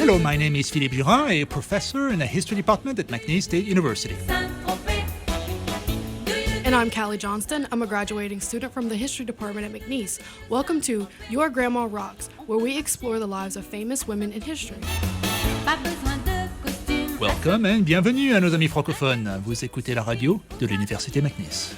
Hello, my name is Philippe Durand, a professor in the history department at McNeese State University. And I'm Kallie Johnston. I'm a graduating student from the history department at McNeese. Welcome to Your Grandma Rocks, where we explore the lives of famous women in history. Welcome and bienvenue à nos amis francophones. Vous écoutez la radio de l'Université McNeese.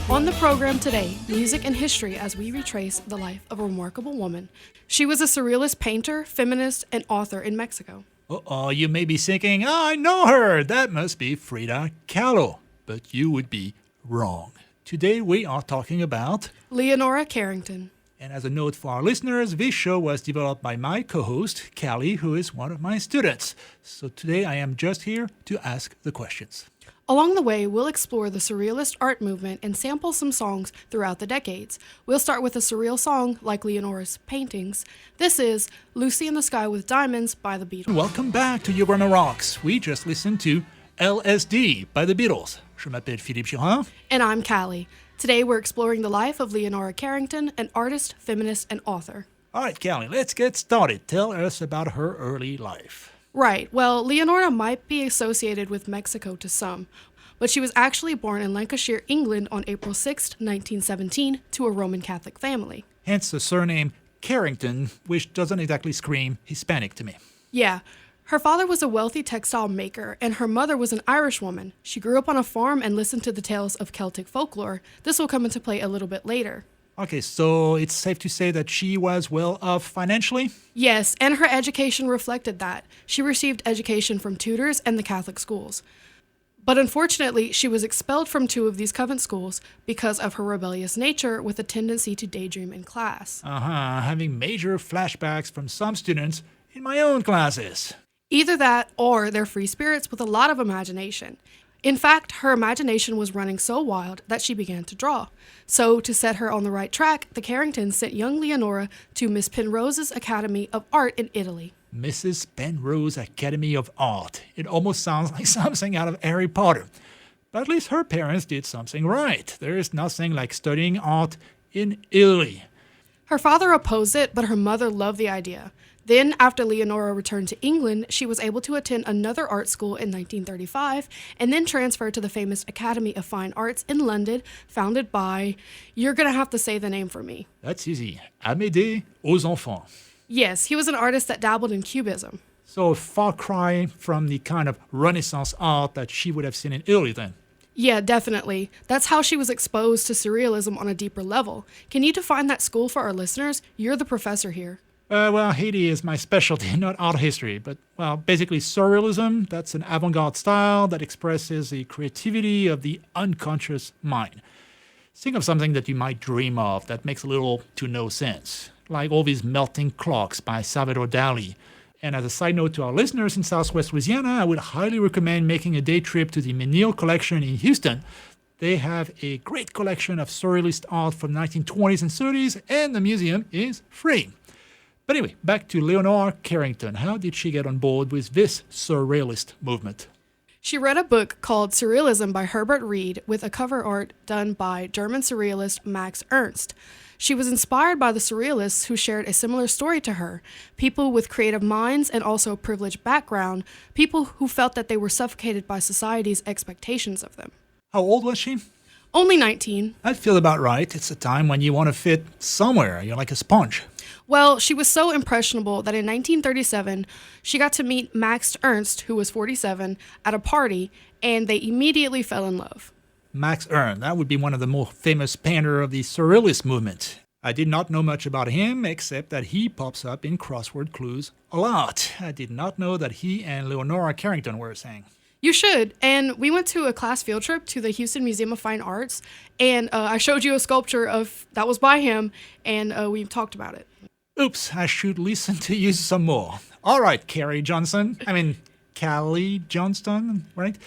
On the program today, music and history as we retrace the life of a remarkable woman. She was a surrealist painter, feminist, and author in Mexico. Uh-oh, you may be thinking, I know her, that must be Frida Kahlo. But you would be wrong. Today we are talking about Leonora Carrington. And as a note for our listeners, this show was developed by my co-host, Kallie, who is one of my students. So today I am just here to ask the questions. Along the way, we'll explore the surrealist art movement and sample some songs throughout the decades. We'll start with a surreal song like Leonora's paintings. This is Lucy in the Sky with Diamonds by the Beatles. Welcome back to Your Grandma Rocks. We just listened to LSD by the Beatles. Je m'appelle Philippe Durand. And I'm Kallie. Today we're exploring the life of Leonora Carrington, an artist, feminist, and author. All right, Kallie, let's get started. Tell us about her early life. Right. Well, Leonora might be associated with Mexico to some, but she was actually born in Lancashire, England on April 6, 1917, to a Roman Catholic family. Hence the surname Carrington, which doesn't exactly scream Hispanic to me. Yeah. Her father was a wealthy textile maker, and her mother was an Irish woman. She grew up on a farm and listened to the tales of Celtic folklore. This will come into play a little bit later. Okay, so it's safe to say that she was well off financially? Yes, and her education reflected that. She received education from tutors and the Catholic schools. But unfortunately, she was expelled from 2 of these convent schools because of her rebellious nature with a tendency to daydream in class. Having major flashbacks from some students in my own classes. Either that or they're free spirits with a lot of imagination. In fact, her imagination was running so wild that she began to draw. So, to set her on the right track, the Carringtons sent young Leonora to Miss Penrose's Academy of Art in Italy. Mrs. Penrose Academy of Art. It almost sounds like something out of Harry Potter. But at least her parents did something right. There is nothing like studying art in Italy. Her father opposed it, but her mother loved the idea. Then, after Leonora returned to England, she was able to attend another art school in 1935 and then transferred to the famous Academy of Fine Arts in London, founded by, you're going to have to say the name for me. That's easy. Amédée aux Enfants. Yes, he was an artist that dabbled in Cubism. So a far cry from the kind of Renaissance art that she would have seen in Italy then. Yeah, definitely. That's how she was exposed to surrealism on a deeper level. Can you define that school for our listeners? You're the professor here. Well, Haiti is my specialty, not art history. But, well, basically surrealism, that's an avant-garde style that expresses the creativity of the unconscious mind. Think of something that you might dream of that makes little to no sense, like all these melting clocks by Salvador Dali. And as a side note to our listeners in Southwest Louisiana, I would highly recommend making a day trip to the Menil Collection in Houston. They have a great collection of surrealist art from the 1920s and 30s, and the museum is free. But anyway, back to Leonora Carrington. How did she get on board with this surrealist movement? She read a book called Surrealism by Herbert Reed with a cover art done by German surrealist Max Ernst. She was inspired by the surrealists who shared a similar story to her, people with creative minds and also a privileged background, people who felt that they were suffocated by society's expectations of them. How old was she? Only 19. I'd feel about right. It's a time when you want to fit somewhere. You're like a sponge. Well, she was so impressionable that in 1937, she got to meet Max Ernst, who was 47, at a party, and they immediately fell in love. Max Ernst, that would be one of the more famous painters of the surrealist movement. I did not know much about him, except that he pops up in crossword clues a lot. I did not know that he and Leonora Carrington were saying. You should. And we went to a class field trip to the Houston Museum of Fine Arts, and I showed you a sculpture that was by him, and we talked about it. Oops, I should listen to you some more. All right, Kallie Johnston, right?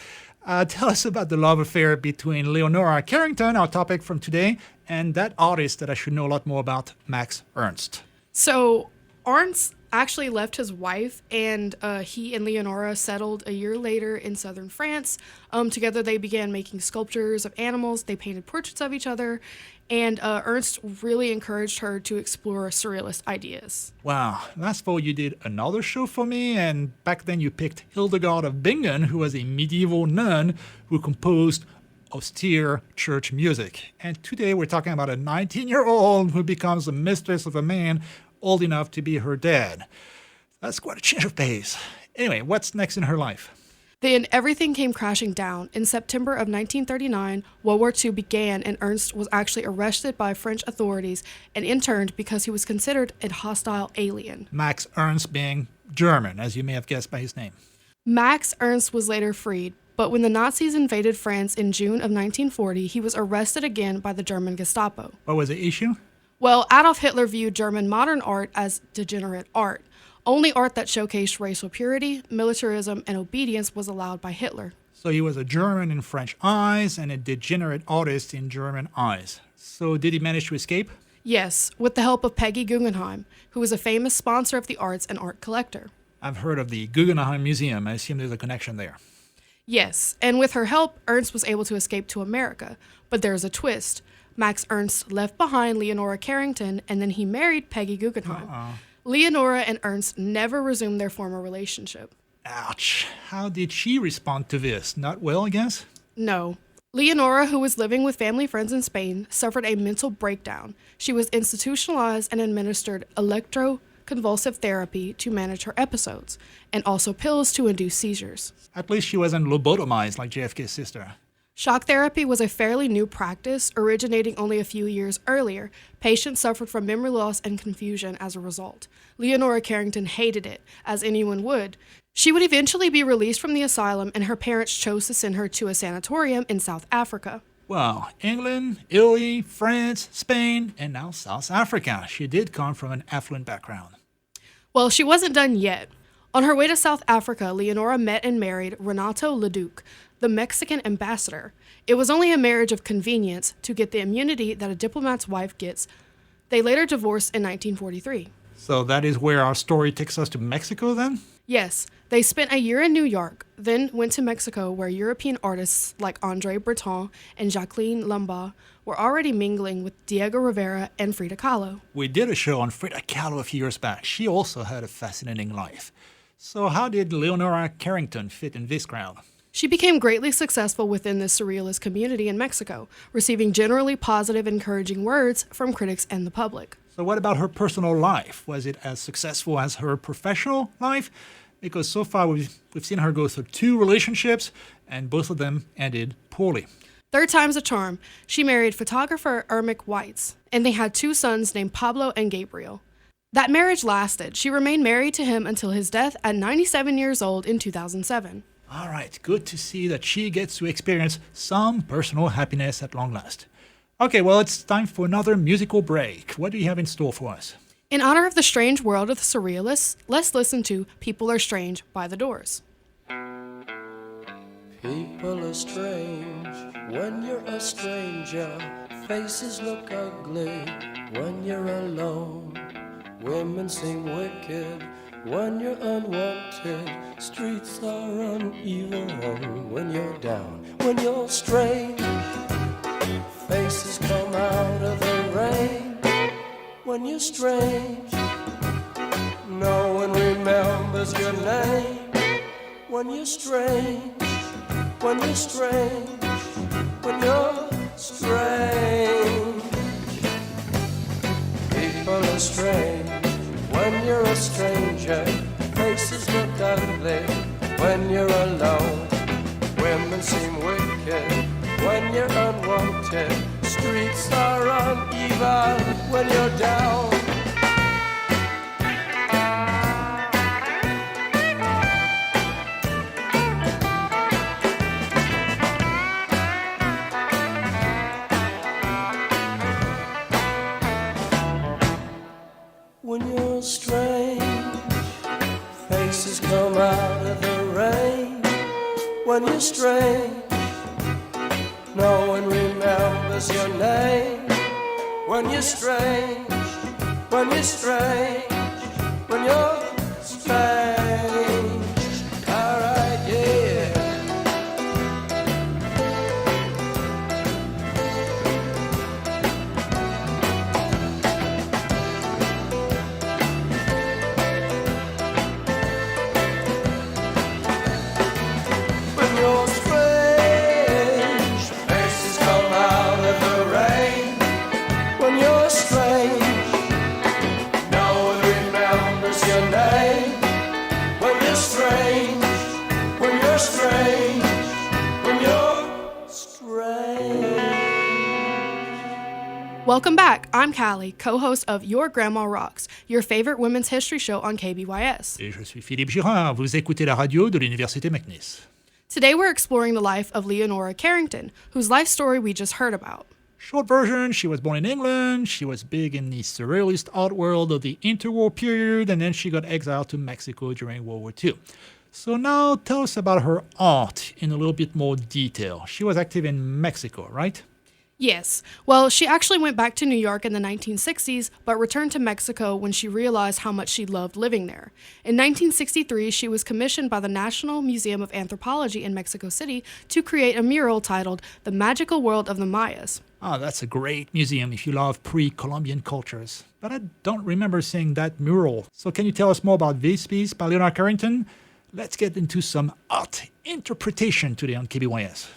Tell us about the love affair between Leonora Carrington, our topic from today, and that artist that I should know a lot more about, Max Ernst. So Ernst actually left his wife, and he and Leonora settled a year later in southern France. Together, they began making sculptures of animals. They painted portraits of each other, and Ernst really encouraged her to explore surrealist ideas. Wow, last fall you did another show for me, and back then you picked Hildegard of Bingen, who was a medieval nun who composed austere church music. And today we're talking about a 19-year-old who becomes the mistress of a man old enough to be her dad. That's quite a change of pace. Anyway, what's next in her life? Then everything came crashing down. In September of 1939, World War II began, and Ernst was actually arrested by French authorities and interned because he was considered a hostile alien. Max Ernst being German, as you may have guessed by his name. Max Ernst was later freed, but when the Nazis invaded France in June of 1940, he was arrested again by the German Gestapo. What was the issue? Well, Adolf Hitler viewed German modern art as degenerate art. Only art that showcased racial purity, militarism, and obedience was allowed by Hitler. So he was a German in French eyes and a degenerate artist in German eyes. So did he manage to escape? Yes, with the help of Peggy Guggenheim, who was a famous sponsor of the arts and art collector. I've heard of the Guggenheim Museum. I assume there's a connection there. Yes, and with her help, Ernst was able to escape to America. But there's a twist. Max Ernst left behind Leonora Carrington, and then he married Peggy Guggenheim. Leonora and Ernst never resumed their former relationship. Ouch. How did she respond to this? Not well, I guess? No. Leonora, who was living with family friends in Spain, suffered a mental breakdown. She was institutionalized and administered electroconvulsive therapy to manage her episodes, and also pills to induce seizures. At least she wasn't lobotomized like JFK's sister. Shock therapy was a fairly new practice, originating only a few years earlier. Patients suffered from memory loss and confusion as a result. Leonora Carrington hated it, as anyone would. She would eventually be released from the asylum, and her parents chose to send her to a sanatorium in South Africa. Well, England, Italy, France, Spain, and now South Africa. She did come from an affluent background. Well, she wasn't done yet. On her way to South Africa, Leonora met and married Renato Leduc, the Mexican ambassador. It was only a marriage of convenience to get the immunity that a diplomat's wife gets. They later divorced in 1943. So that is where our story takes us to Mexico then? Yes, they spent a year in New York, then went to Mexico, where European artists like André Breton and Jacqueline Lombard were already mingling with Diego Rivera and Frida Kahlo. We did a show on Frida Kahlo a few years back. She also had a fascinating life. So how did Leonora Carrington fit in this crowd? She became greatly successful within the surrealist community in Mexico, receiving generally positive, encouraging words from critics and the public. So what about her personal life? Was it as successful as her professional life? Because so far we've seen her go through 2 relationships, and both of them ended poorly. Third time's a charm. She married photographer Ermic Weitz, and they had 2 sons named Pablo and Gabriel. That marriage lasted. She remained married to him until his death at 97 years old in 2007. All right, good to see that she gets to experience some personal happiness at long last. Okay, well, it's time for another musical break. What do you have in store for us? In honor of the strange world of the surrealists, let's listen to People Are Strange by The Doors. People are strange when you're a stranger. Faces look ugly when you're alone. Women seem wicked when you're unwanted. Streets are uneven when you're down. When you're strange, faces come out of the rain. When you're strange, no one remembers your name. When you're strange, when you're strange, when you're strange. People are strange when you're a stranger. Faces look ugly when you're alone. Women seem wicked when you're unwanted. Streets are uneven when you're down. When you're strange, faces come out of the rain. When you're strange, no one remembers your name. When you're strange, when you're strange, when you're strange. Alright, yeah. When you're strange, faces come out of the rain. When you're strange, no one remembers your name. When you're strange, when you're strange, when you're strange. Welcome back. I'm Kallie, co-host of Your Grandma Rocks, your favorite women's history show on KBYS. Et je suis Philippe Girard. Vous écoutez la radio de l'Université McNeese. Today we're exploring the life of Leonora Carrington, whose life story we just heard about. Short version, she was born in England, she was big in the surrealist art world of the interwar period, and then she got exiled to Mexico during World War II. So now tell us about her art in a little bit more detail. She was active in Mexico, right? Yes. Well, she actually went back to New York in the 1960s, but returned to Mexico when she realized how much she loved living there. In 1963, she was commissioned by the National Museum of Anthropology in Mexico City to create a mural titled The Magical World of the Mayas. Ah, that's a great museum if you love pre-Columbian cultures. But I don't remember seeing that mural. So can you tell us more about this piece by Leonora Carrington? Let's get into some art interpretation today on KBYS.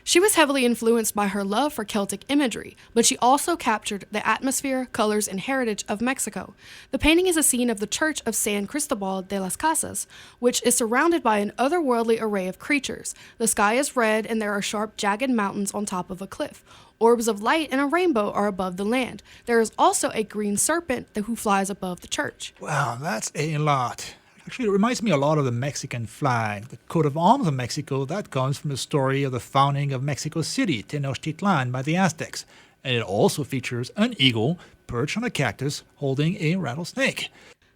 She was heavily influenced by her love for Celtic imagery, but she also captured the atmosphere, colors, and heritage of Mexico. The painting is a scene of the Church of San Cristobal de las Casas, which is surrounded by an otherworldly array of creatures. The sky is red, and there are sharp, jagged mountains on top of a cliff. Orbs of light and a rainbow are above the land. There is also a green serpent who flies above the church. Wow, that's a lot. Actually, it reminds me a lot of the Mexican flag, the coat of arms of Mexico. That comes from the story of the founding of Mexico City, Tenochtitlan, by the Aztecs. And it also features an eagle perched on a cactus holding a rattlesnake.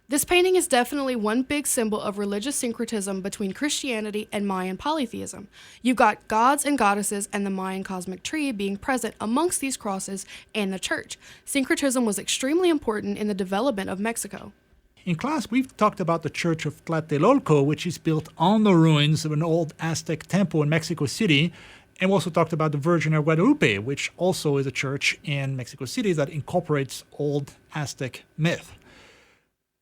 This painting is definitely one big symbol of religious syncretism between Christianity and Mayan polytheism. You've got gods and goddesses and the Mayan cosmic tree being present amongst these crosses and the church. Syncretism was extremely important in the development of Mexico. In class, we've talked about the Church of Tlatelolco, which is built on the ruins of an old Aztec temple in Mexico City. And we also talked about the Virgin of Guadalupe, which also is a church in Mexico City that incorporates old Aztec myth.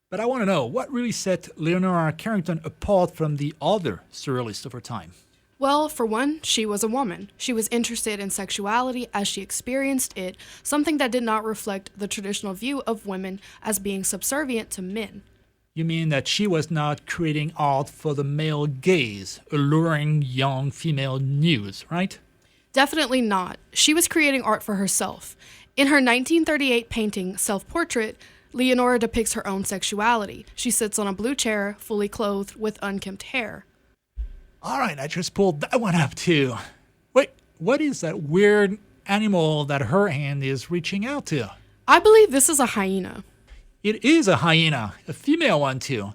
But I want to know, what really set Leonora Carrington apart from the other surrealists of her time? Well, for one, she was a woman. She was interested in sexuality as she experienced it, something that did not reflect the traditional view of women as being subservient to men. You mean that she was not creating art for the male gaze, alluring young female nudes, right? Definitely not. She was creating art for herself. In her 1938 painting, Self-Portrait, Leonora depicts her own sexuality. She sits on a blue chair, fully clothed with unkempt hair. All right, I just pulled that one up too. Wait, what is that weird animal that her hand is reaching out to? I believe this is a hyena. It is a hyena, a female one too.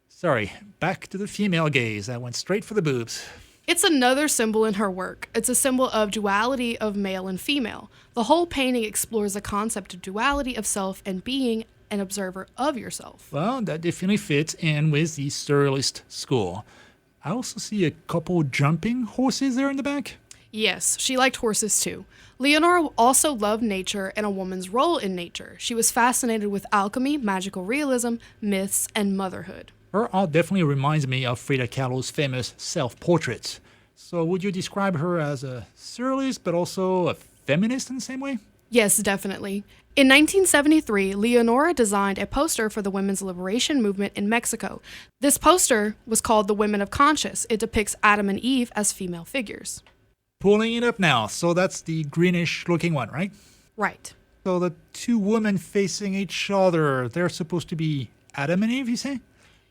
Sorry, back to the female gaze. I went straight for the boobs. It's another symbol in her work. It's a symbol of duality of male and female. The whole painting explores the concept of duality of self and being an observer of yourself. Well, that definitely fits in with the surrealist school. I also see a couple jumping horses there in the back. Yes, she liked horses too. Leonora also loved nature and a woman's role in nature. She was fascinated with alchemy, magical realism, myths, and motherhood. Her art definitely reminds me of Frida Kahlo's famous self-portraits. So would you describe her as a surrealist but also a feminist in the same way? Yes, definitely. In 1973, Leonora designed a poster for the women's liberation movement in Mexico. This poster was called The Women of Conscience. It depicts Adam and Eve as female figures. Pulling it up now. So that's the greenish looking one, right? Right. So the two women facing each other, they're supposed to be Adam and Eve, you say?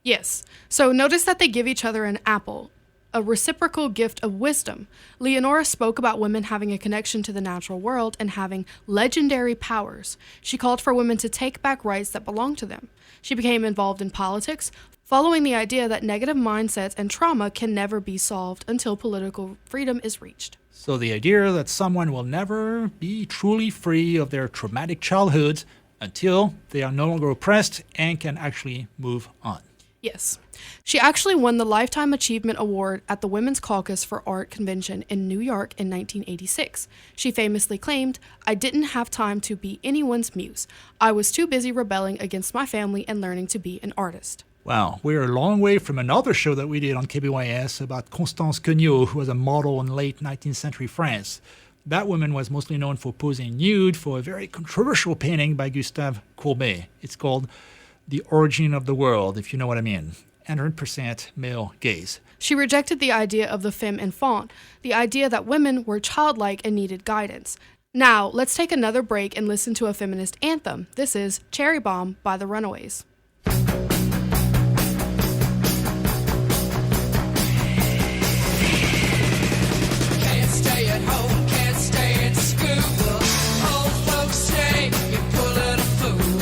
Yes. So notice that they give each other an apple, a reciprocal gift of wisdom. Leonora spoke about women having a connection to the natural world and having legendary powers. She called for women to take back rights that belong to them. She became involved in politics, following the idea that negative mindsets and trauma can never be solved until political freedom is reached. So the idea that someone will never be truly free of their traumatic childhoods until they are no longer oppressed and can actually move on. Yes. She actually won the Lifetime Achievement Award at the Women's Caucus for Art convention in New York in 1986. She famously claimed, "I didn't have time to be anyone's muse. I was too busy rebelling against my family and learning to be an artist." Wow, we're a long way from another show that we did on KBYS about Constance Queneau, who was a model in late 19th century France. That woman was mostly known for posing nude for a very controversial painting by Gustave Courbet. It's called The Origin of the World, if you know what I mean. 100% male gaze. She rejected the idea of the femme enfant, the idea that women were childlike and needed guidance. Now, let's take another break and listen to a feminist anthem. This is Cherry Bomb by the Runaways. Can't stay at home, can't stay in school. Old folks say you're pulling a fool.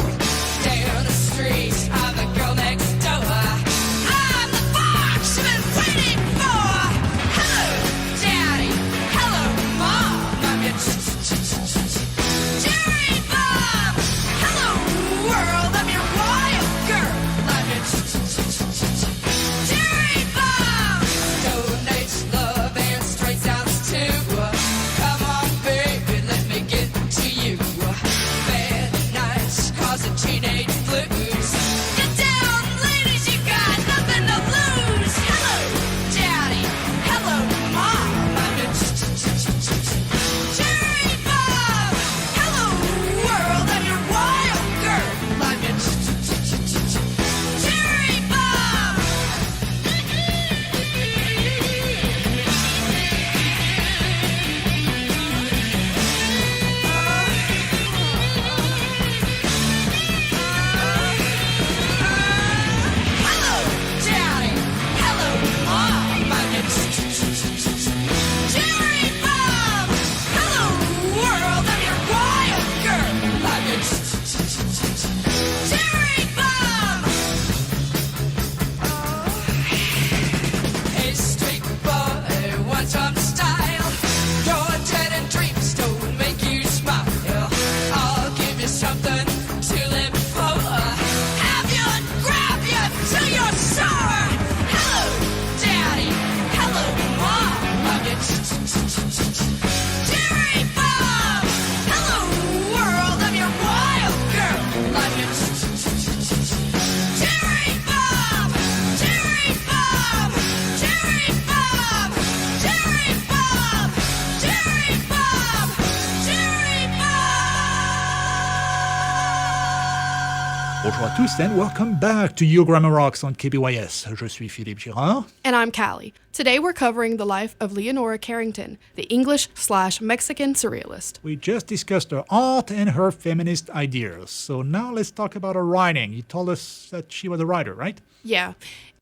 Down the street, I'm the girl next door. I'm the fox you've been waiting for. Hello, Daddy. Hello, Mom. I'm your cherry bomb. Hello, world. I'm your wild girl. I'm your cherry bomb. Donate love and straight sounds too. Come on, baby, let me get to you. Bad nights causing teenage blues. Get down, ladies, you got nothing to lose. Hello, Daddy. Hello, Mom. I'm your cherry bomb. Hello, world. I'm your wild girl. I'm your cherry bomb. Hello, Daddy. Hello, Mom. I'm your cherry bomb. Hello, world. I'm your wild girl. I'm your cherry bomb. Hey, street boy, one time style. Your dead and dreams don't make you smile. I'll give you something to live for. Have you and grab you till you're sore. Hello, Daddy. Hello, Mom. I'm your cherry bomb. Hello, world. I'm your wild girl. I'm your cherry bomb. Cherry bomb. Cherry bomb. Cherry bomb. Cherry bomb. Cherry bomb. Bonjour à tous and welcome back to Your Grammar Rocks on KBYS. Je suis Philippe Girard. And I'm Kallie. Today we're covering the life of Leonora Carrington, the English/Mexican surrealist. We just discussed her art and her feminist ideas. So now let's talk about her writing. You told us that she was a writer, right? Yeah.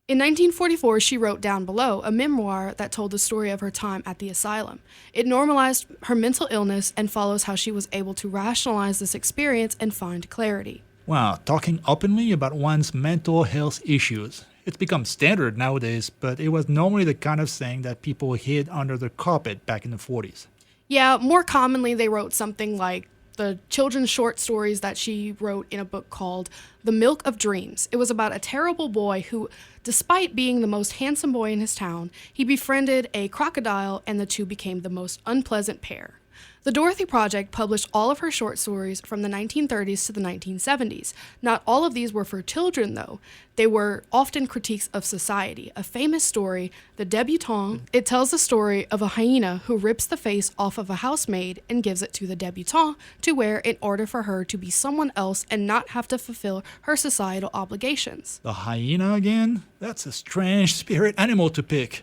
In 1944, she wrote Down Below, a memoir that told the story of her time at the asylum. It normalized her mental illness and follows how she was able to rationalize this experience and find clarity. Wow, talking openly about one's mental health issues. It's become standard nowadays, but it was normally the kind of thing that people hid under the carpet back in the 40s. Yeah, more commonly they wrote something like the children's short stories that she wrote in a book called The Milk of Dreams. It was about a terrible boy who, despite being the most handsome boy in his town, he befriended a crocodile and the two became the most unpleasant pair. The Dorothy Project published all of her short stories from the 1930s to the 1970s. Not all of these were for children, though. They were often critiques of society. A famous story, The Debutante, it tells the story of a hyena who rips the face off of a housemaid and gives it to the debutante to wear in order for her to be someone else and not have to fulfill her societal obligations. The hyena again? That's a strange spirit animal to pick.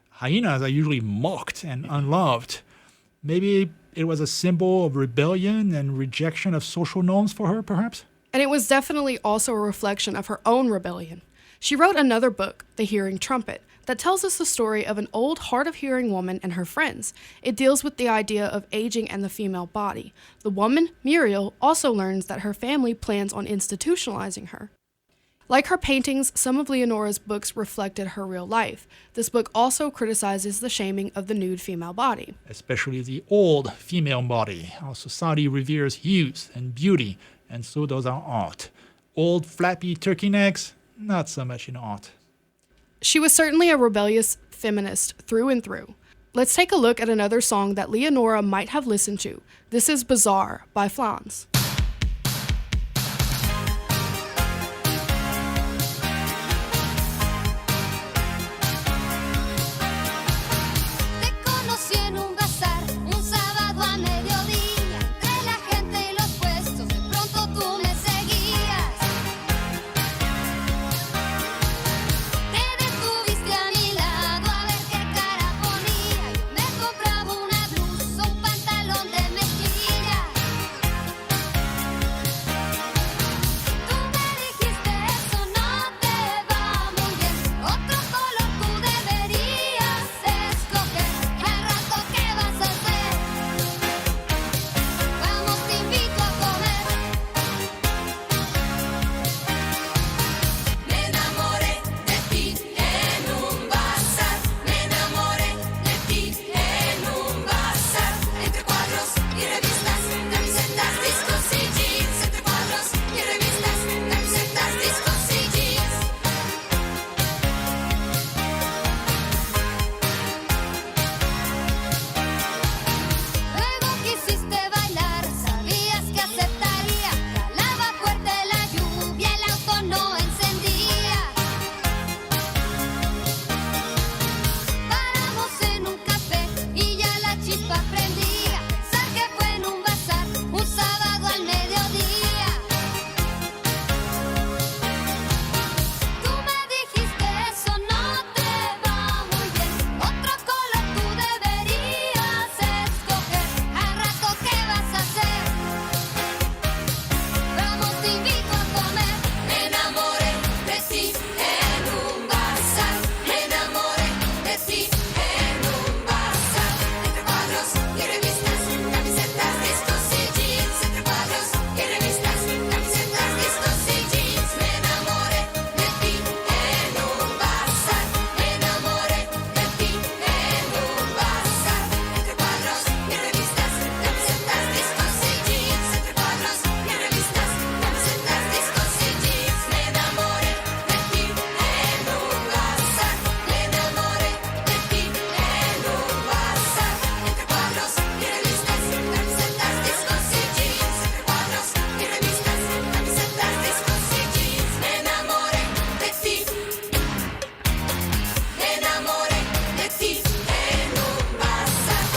Hyenas are usually mocked and unloved. Maybe it was a symbol of rebellion and rejection of social norms for her, perhaps? And it was definitely also a reflection of her own rebellion. She wrote another book, The Hearing Trumpet, that tells us the story of an old hard-of-hearing woman and her friends. It deals with the idea of aging and the female body. The woman, Muriel, also learns that her family plans on institutionalizing her. Like her paintings, some of Leonora's books reflected her real life. This book also criticizes the shaming of the nude female body. Especially the old female body. Our society reveres youth and beauty and so those are art. Old flappy turkey necks, not so much in art. She was certainly a rebellious feminist through and through. Let's take a look at another song that Leonora might have listened to. This is Bizarre by Flans. Te conocí en un bazar, un sábado a mediodía. Entre la gente y los puestos, de pronto tú me seguías. Te detuviste a mi lado a ver qué cara ponía. Yo me compraba una blusa, un pantalón de mezclilla. Tú me dijiste eso no te va muy bien. Otro color tú deberías escoger. Y al rato ¿qué vas a hacer? Vamos, te invito a comer. Me enamoré de ti en un bazar. Me enamoré de ti en un bazar. Entre cuadros y revistas, camisetas, discos y jeans. Entre cuadros y revistas, camisetas, discos y jeans. Luego quisiste bailar, sabías que aceptaría. Calaba fuerte la lluvia, el auto no encendía. Paramos en un café y ya la chispa prendía. Pensar que fue en un bazar, un sábado al mediodía. Tú me dijiste eso no te va muy bien. Otro color tú deberías escoger. Al rato ¿qué vas a hacer? Vamos, te invito a comer. Me enamoré de ti en un bazar. Me enamoré de ti en un bazar. Entre cuadros y revistas, camisetas, discos y jeans. Entre cuadros y revistas, camisetas, discos y jeans. Me enamoré de ti en un bazar. Me enamoré de ti en un bazar. Entre cuadros y revistas, camisetas, discos y jeans. Entre cuadros y revistas, camisetas, discos y jeans. Me enamoré de ti en un bazar. Me enamoré de ti en un bazar. Entre cuadros y revistas, camisetas, discos y jeans. Entre cuadros y revistas, camisetas, discos y jeans. Me enamoré de ti. Me enamoré de ti en un bazar.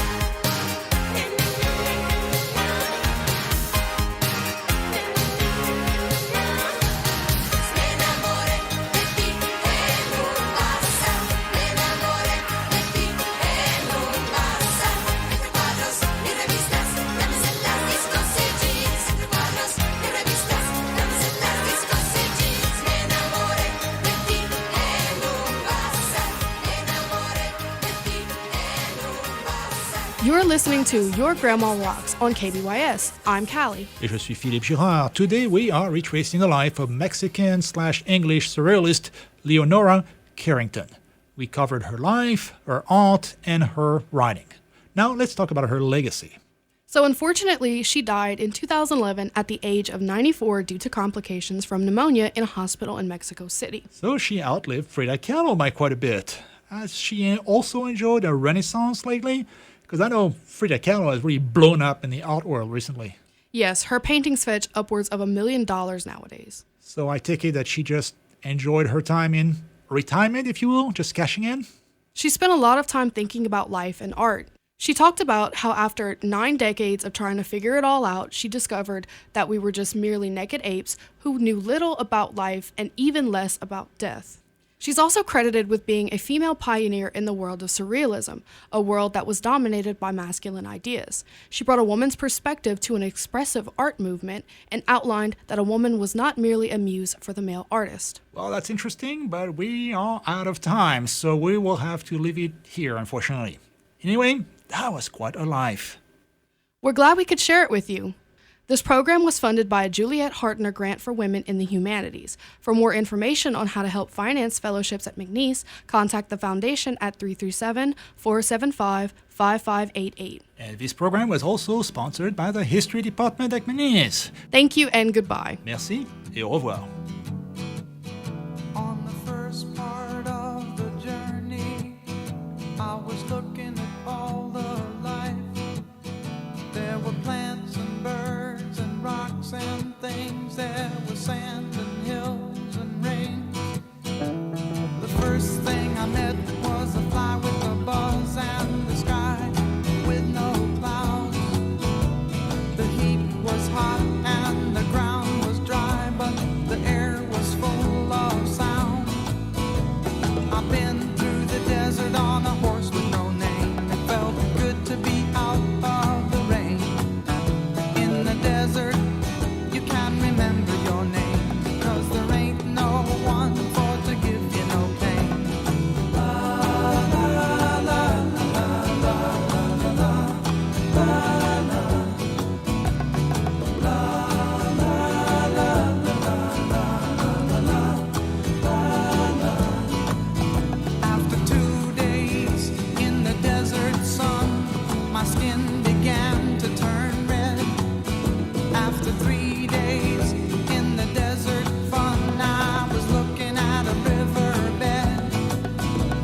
Me enamoré de ti en un bazar. Me enamoré de ti en un bazar. Entre cuadros y revistas, camisetas, discos y jeans. Entre cuadros y revistas, camisetas, discos y jeans. Me enamoré de ti en un bazar. Me enamoré de ti en un bazar. You're listening to Your Grandma Rocks on KBYS. I'm Kallie. Et je suis Philippe Girard. Today we are retracing the life of Mexican/English surrealist Leonora Carrington. We covered her life, her art, and her writing. Now let's talk about her legacy. So unfortunately, she died in 2011 at the age of 94 due to complications from pneumonia in a hospital in Mexico City. So she outlived Frida Kahlo by quite a bit. Has she also enjoyed a renaissance lately? Because I know Frida Kahlo has really blown up in the art world recently. Yes, her paintings fetch upwards of $1 million nowadays. So I take it that she just enjoyed her time in retirement, if you will, just cashing in? She spent a lot of time thinking about life and art. She talked about how after 9 decades of trying to figure it all out, she discovered that we were just merely naked apes who knew little about life and even less about death. She's also credited with being a female pioneer in the world of surrealism, a world that was dominated by masculine ideas. She brought a woman's perspective to an expressive art movement and outlined that a woman was not merely a muse for the male artist. Well, that's interesting, but we are out of time, so we will have to leave it here, unfortunately. Anyway, that was quite a life. We're glad we could share it with you. This program was funded by a Juliet Hartner Grant for Women in the Humanities. For more information on how to help finance fellowships at McNeese, contact the foundation at 337-475-5588. And this program was also sponsored by the History Department at McNeese. Thank you and goodbye. Merci et au revoir. On the first part of the journey, I was looking at all the life. There were plants and birds and rocks and things. There was sand and hills and rain. The first thing I met was a fly with a buzz and the sky with no clouds. The heat was hot and the ground was dry, but the air was full of sound. I've been through the desert on a horse with no name. It felt good to be out of the rain. In the desert, you can't remember your name, 'cause there ain't no one for to give you no pain. La la la la la la la la la la. La la la la la la la la. After 2 days in the desert sun, my skin began to turn red. After 3 days in the desert fun, I was looking at a riverbed,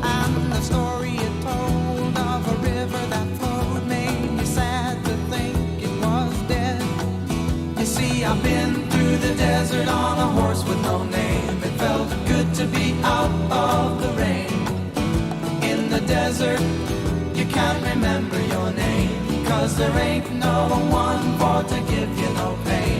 and the story it told of a river that flowed made me sad to think it was dead. You see, I've been through the desert on a horse with no name. It felt good to be out of the rain. In the desert, you can't remember your name, 'cause there ain't no one for to give you no pain.